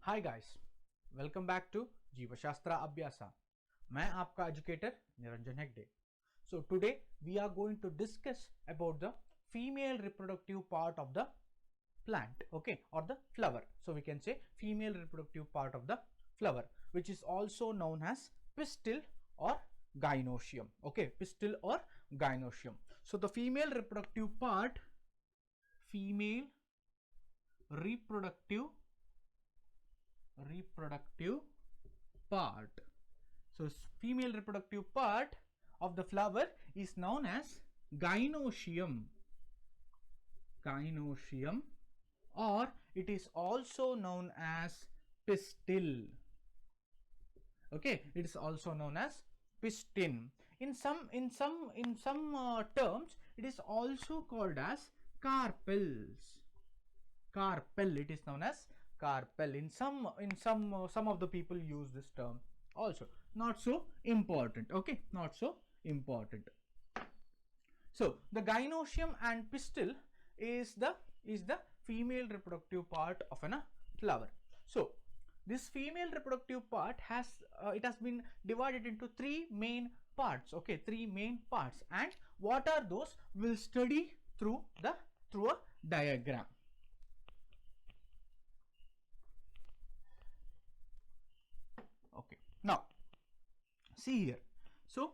Hi guys, welcome back to Jeevshastra Abhyasa. मैं आपका educator Niranjan Hegde. So today we are going to discuss about the female reproductive part of the plant, okay, or the flower. So we can say female reproductive part of the flower, which is also known as pistil or gynoecium. Okay, pistil or gynoecium. So the female reproductive part, female reproductive part. So female reproductive part of the flower is known as gynoecium. Gynoecium, or it is also known as pistil. Okay, it is also known as pistin. In some terms, it is also called as carpels. Carpel, it is known as carpel. In some of the people use this term also. Not so important. Okay, not so important. So the gynoecium and pistil is the female reproductive part of a flower. So this female reproductive part has it has been divided into three main parts. Okay, three main parts, and what are those we'll study through a diagram. Okay, now see here. So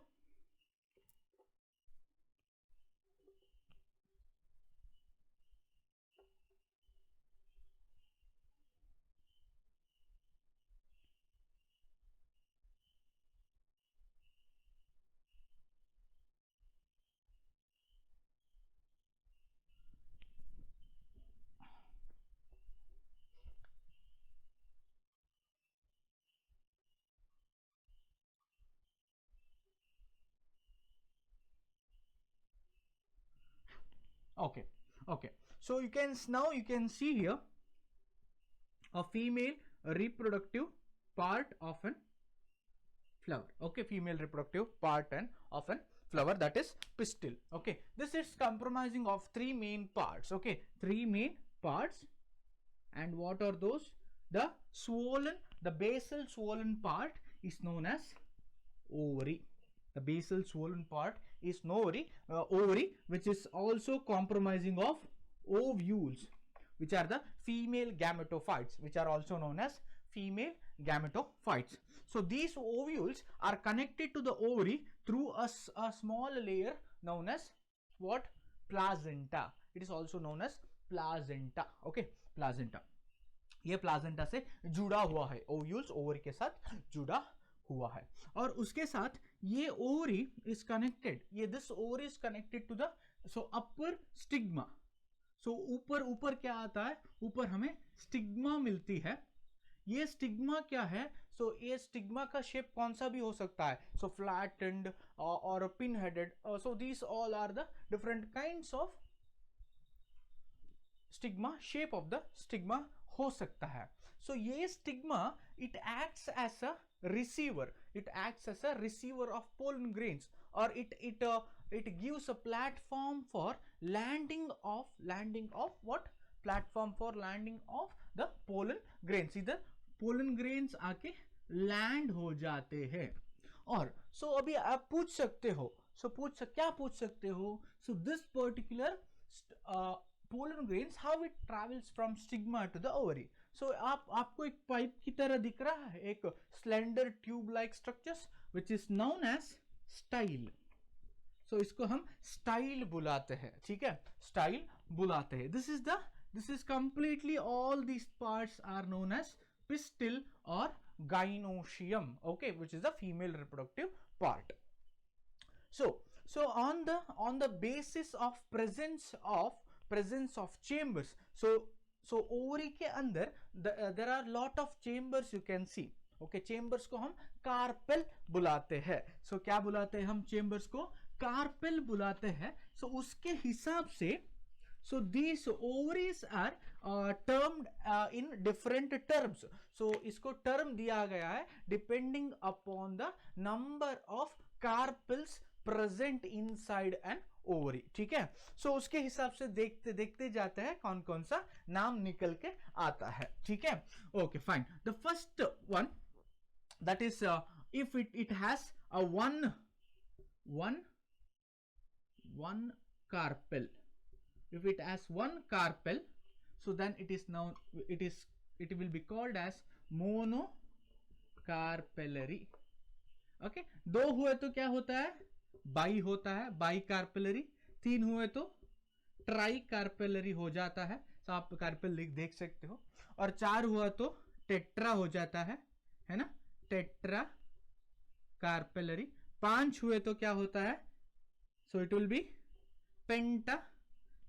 okay, so you can see here a female reproductive part of an flower. Okay, female reproductive part and of an flower, that is pistil. Okay, this is comprising of three main parts. Okay, three main parts, and what are those? The basal swollen part is known as ovary. The basal swollen part is ovary, which is also comprising of ovules, which are the female gametophytes, which are also known as female gametophytes. So these ovules are connected to the ovary through a small layer known as what? Placenta. It is also known as placenta. Okay, placenta. ये प्लाजेंटा से जुड़ा हुआ है, ovules ovary के साथ जुड़ा हुआ है, और उसके साथ ये ओवरी इज कनेक्टेड, ये this ovary is connected to the upper stigma. So ऊपर क्या आता है? ऊपर हमें स्टिग्मा मिलती है. ये स्टिग्मा क्या है? ये स्टिग्मा का शेप कौन सा भी हो सकता है. फ्लैट एंड और pin headed. So these all are the different kinds of stigma. Shape of the stigma हो सकता है. ये stigma it acts as a receiver. It acts as a receiver of pollen grains, or it gives a platform for landing of what? Platform for landing of the pollen grains. इधर pollen grains आके land हो जाते हैं. और अभी आप पूछ सकते हो, क्या पूछ सकते हो? This particular pollen grains, how it travels from stigma to the ovary. आपको एक पाइप की तरह दिख रहा है, एक slender tube like structures, which is known as style. इसको हम स्टाइल बुलाते हैं. ठीक है, स्टाइल बुलाते हैं. This is completely all these parts are known as pistil or gynoecium. Okay, which is the female reproductive part. So on the basis of presence of chambers. So ovary के अंदर there are lot of chambers you can see. Okay, chambers को हम carpel बुलाते हैं. क्या बुलाते हैं हम? chambers को कार्पेल बुलाते हैं. उसके हिसाब से these ovaries are termed in different terms. इसको term दिया गया है depending upon the number of carpels present inside an ovary, ठीक है। सो उसके हिसाब से देखते देखते जाते हैं कौन कौन सा नाम निकल के आता है, ठीक है। Okay fine, the first one that is if it has a one carpel, if it has one carpel, so then it is now it will be called as monocarpellary। Okay, दो हुए तो क्या होता है, बाई होता है, by carpellary. तीन हुए तो ट्राई कार्पेलरी हो जाता है, तो आप कार्पेल देख सकते हो। और चार हुआ तो टेट्रा हो जाता है ना, टेट्रा कार्पेलरी। पांच हुए तो क्या होता है, सो it will B penta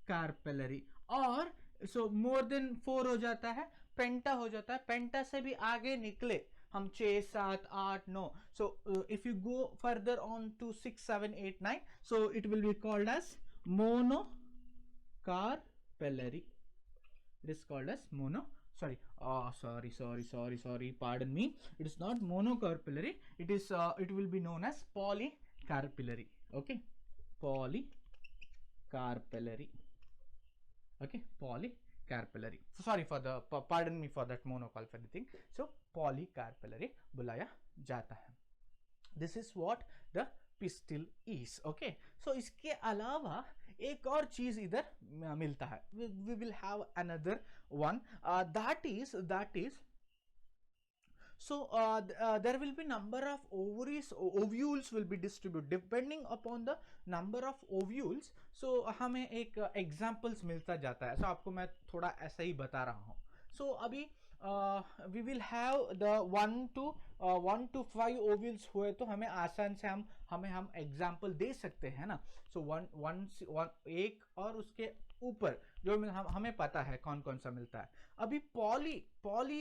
carpellary. और सो मोर देन 4 हो जाता है, पेंटा हो जाता है। पेंटा से भी आगे निकले हम 6 7 8 9, so if you go further on to 6 7 8 9, so it will be called as monocarpellary। it is called as sorry, pardon me, it is not monocarpellary, it is it will be known as polycarpellary। okay, polycarpellary, okay, polycarpellary, sorry for the pardon me for that monocarpellary thing। so polycarpellary बुलाया जाता है। this is what the pistil is। okay, so इसके अलावा एक और चीज इधर मिलता है, we will have another one, that is so there will be number of ovules will be distributed depending upon the number of ovules। so हमें एक examples मिलता जाता है। so आपको मैं थोड़ा ऐसा ही बता रहा हूँ। so अभी we will have the 1 to 5 ovules हुए तो हमें आसान से हम एग्जाम्पल दे सकते हैं ना। सो एक और उसके ऊपर जो हमें पता है कौन कौन सा मिलता है। अभी पॉली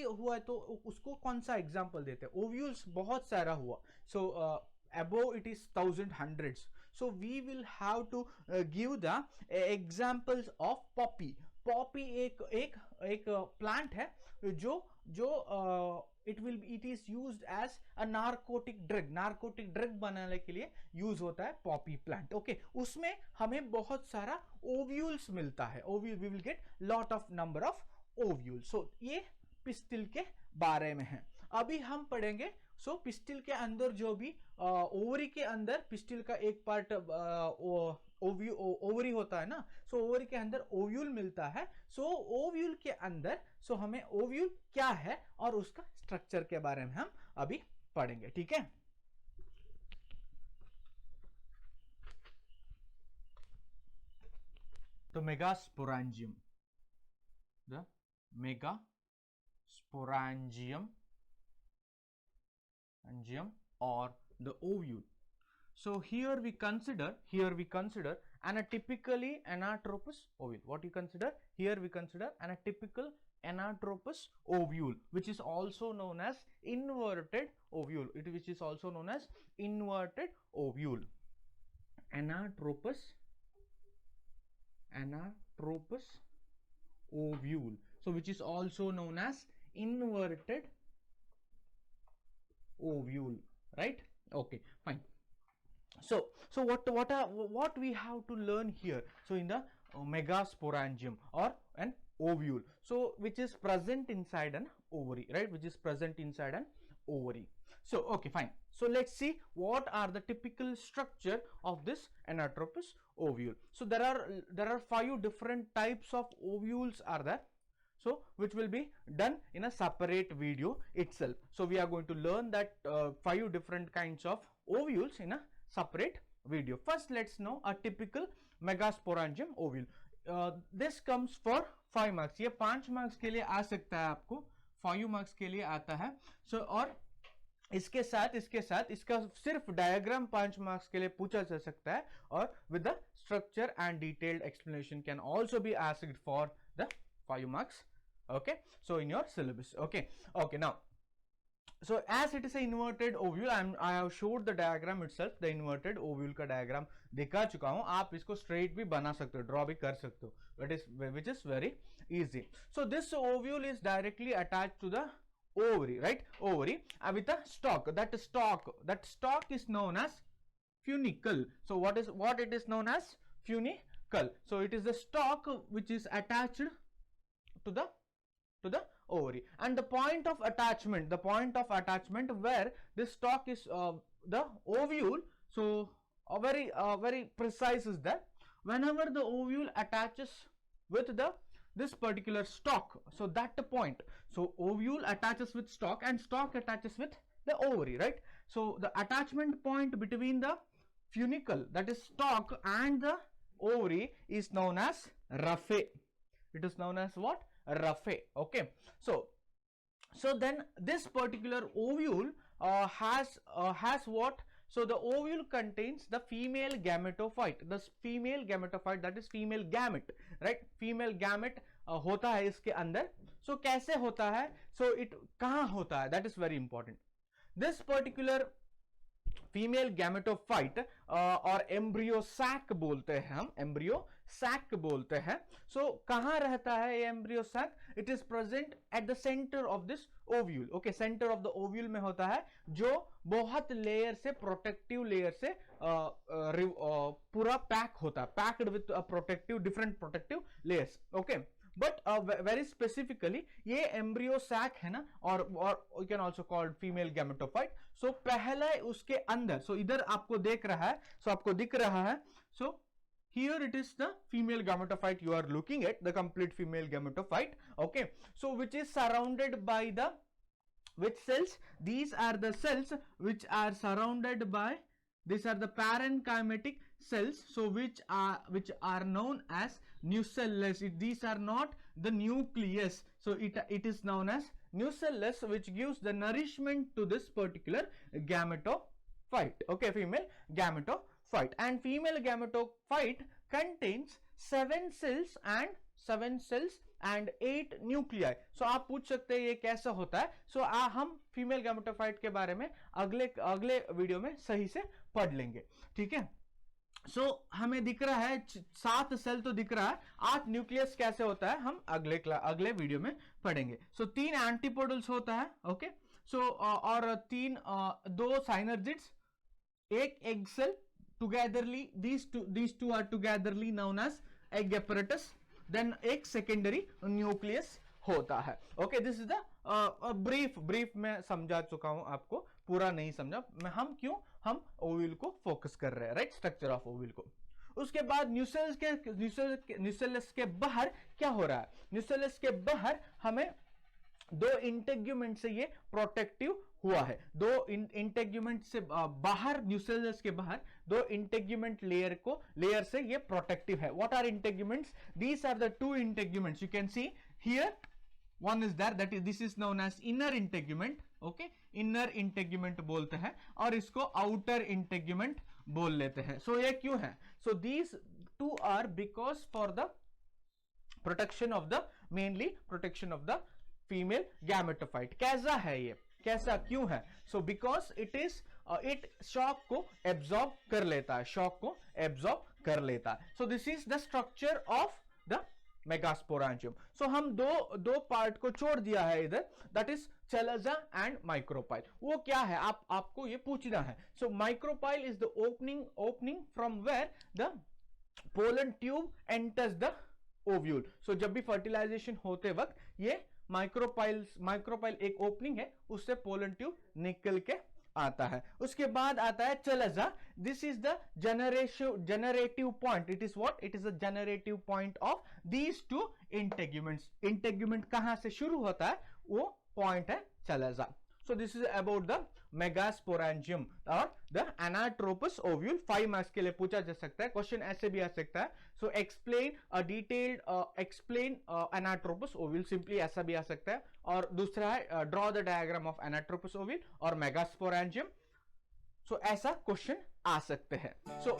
हुआ है तो उसको कौन सा एग्जाम्पल देते हैं, ओव्यूल्स बहुत सारा हुआ, सो above it is 1000 hundreds, so we will have to give the examples of poppy। एक प्लांट है जो it is used as a narcotic drug बनाने के लिए यूज होता है पॉपी प्लांट। ओके, उसमें हमें बहुत सारा ओव्यूल्स मिलता है, ovule we will get lot of number of ovule. So ये पिस्टिल के बारे में है। अभी हम पढ़ेंगे सो पिस्टिल के अंदर जो भी ओवरी के अंदर पिस्टिल का एक पार्ट ओवरी होता है ना, सो ओवरी के अंदर ओव्यूल मिलता है। सो ओव्यूल के अंदर सो हमें ओव्यूल क्या है और उसका स्ट्रक्चर के बारे में हम अभी पढ़ेंगे, ठीक है। तो megasporangium, the megasporangium or the ovule। so here we consider anatypically anatropous ovule। what you consider here, we consider anatypical anatropous ovule, which is also known as inverted ovule, which is also known as inverted ovule, anatropous ovule, so which is also known as inverted ovule, right? okay, fine। so what we have to learn here, so in the megasporangium or an ovule, so which is present inside an ovary, right, which is present inside an ovary। so okay, fine, so let's see what are the typical structure of this anatropous ovule। so there are 5 different types of ovules are there, so which will be done in a separate video itself। so we are going to learn that 5 different kinds of ovules in a separate video। first let's know a typical megasporangium ovule। this comes for 5 marks, ये 5 marks के लिए आ सकता है, आपको 5 marks के लिए आता है। so और इसके साथ इसका सिर्फ डायग्राम 5 मार्क्स के लिए पूछा जा सकता है, और with the structure and detailed explanation can also be asked for the 5 marks। okay, so in your syllabus। okay, now so as it is a inverted ovule, I have showed the diagram itself, the inverted ovule का diagram दिखा चुका हूं, आप इसको straight भी बना सकते हो, draw भी कर सकते हो, which is very easy। so this ovule is directly attached to the ovary, right, ovary with a stalk, that stalk is known as funicle। so what it is known as funicle. So it is the stalk which is attached to the ovary, and the point of attachment where this stalk is the ovule. So very precise is that whenever the ovule attaches with this particular stalk, so that the point, so ovule attaches with stalk and stalk attaches with the ovary, right? So the attachment point between the funicle, that is stalk, and the ovary is known as raphe. It is known as what? Raphe. Okay, so then this particular ovule has what? So the ovule contains the female gametophyte. The female gametophyte, that is female gamete, right? Female gamete होता है इसके अंदर. So कैसे होता है? So it कहाँ होता है? That is very important. This particular female gametophyte और एम्ब्रियो सैक बोलते हैं हम, एम्ब्रियो सैक बोलते हैं. सो कहां रहता है ये embryo sac? It is present at the centre of this ovule. Okay, centre of the ovule में होता है, जो बहुत लेयर से, प्रोटेक्टिव लेयर से पूरा पैक होता है, packed with protective, different protective layers. Okay, but very specifically ये एम्ब्रियो सैक है ना, और you can also called female gametophyte. So पहले उसके अंदर, सो इधर आपको देख रहा है, सो आपको दिख रहा है, सो here it is the female gametophyte you are looking at, the complete female gametophyte. Okay, so which is surrounded by the which cells? These are the cells which are surrounded by, these are the parenchymatic cells, so which are known as nucellus. These are not the nucleus, so it is known as nucellus, which gives the nourishment to this particular gametophyte. Okay, female gametophyte. And female gametophyte contains 7 cells and 8 nuclei. So आप पूछ सकते हैं ये कैसा होता है. So हम female gametophyte के बारे में अगले वीडियो में सही से पढ़ लेंगे, ठीक है. सो हमें दिख रहा है 7 सेल तो दिख रहा है, 8 न्यूक्लियस कैसे होता है हम अगले वीडियो में पढ़ेंगे. सो 3 एंटीपोडल्स होता है. ओके, सो और 2 साइनर्जिड्स, एक egg cell. Togetherly, these two are togetherly known as egg apparatus. Then एक secondary nucleus होता है. Okay, this is the brief में समझा चुका हूं आपको, पूरा नहीं समझा मैं. हम ओव्यूल को फोकस कर रहे हैं, राइट? स्ट्रक्चर ऑफ ओव्यूल को. उसके बाद न्यूसेलस के बाहर क्या हो रहा है? न्यूसेलस के बाहर हमें 2 इंटेग्यूमेंट से ये प्रोटेक्टिव हुआ है. 2 इंटेग्यूमेंट से बाहर, न्यूसेलस के बाहर 2 इंटेग्यूमेंट लेयर से ये प्रोटेक्टिव है. What are integuments? These are the 2 integuments. You can see here, one is there, that is, this is known as inner integument. Okay, inner integument बोलते हैं, और इसको outer integument बोल लेते हैं. So ये क्यों है? So these 2 are because for the protection of the, mainly protection of the female gametophyte. कैसा है ये? कैसा क्यों है? So because it is it shock को absorb कर लेता है, shock को absorb कर लेता है. So this is the structure of the megasporangium. So हम दो पार्ट को छोड़ दिया है इधर, that is chalaza and micropyle. वो क्या है आपको ये पूछना है. So micropyle is the opening from where the pollen tube enters the ovule. So जब भी फर्टिलाइजेशन होते वक्त ये माइक्रोपाइल एक ओपनिंग है, उससे पोलन ट्यूब निकल के आता है. उसके बाद आता है chalaza. This is the generative point. It is what? It is the generative point of these 2 integuments. Integument कहां से शुरू होता है, वो पॉइंट है chalaza. So this is about the megasporangium or the anatropous ovule. 5 marks के लिए पूछा जा सकता है, क्वेश्चन ऐसे भी आ सकता है. So explain anatropous ovule, simply ऐसा भी आ सकता है. और दूसरा है draw the diagram of anatropous ovule और megasporangium. So ऐसा क्वेश्चन आ सकते हैं. So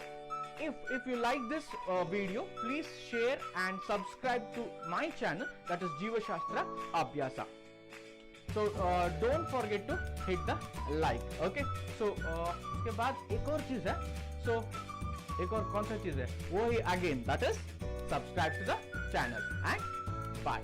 if you like this video, please share and subscribe to my channel, that is Jeevashastra Abhyasa. So don't forget to hit the like. Okay, so उसके बाद एक और चीज है. So एक और कौन सा चीज है, वो ही again, that is subscribe to the channel and bye.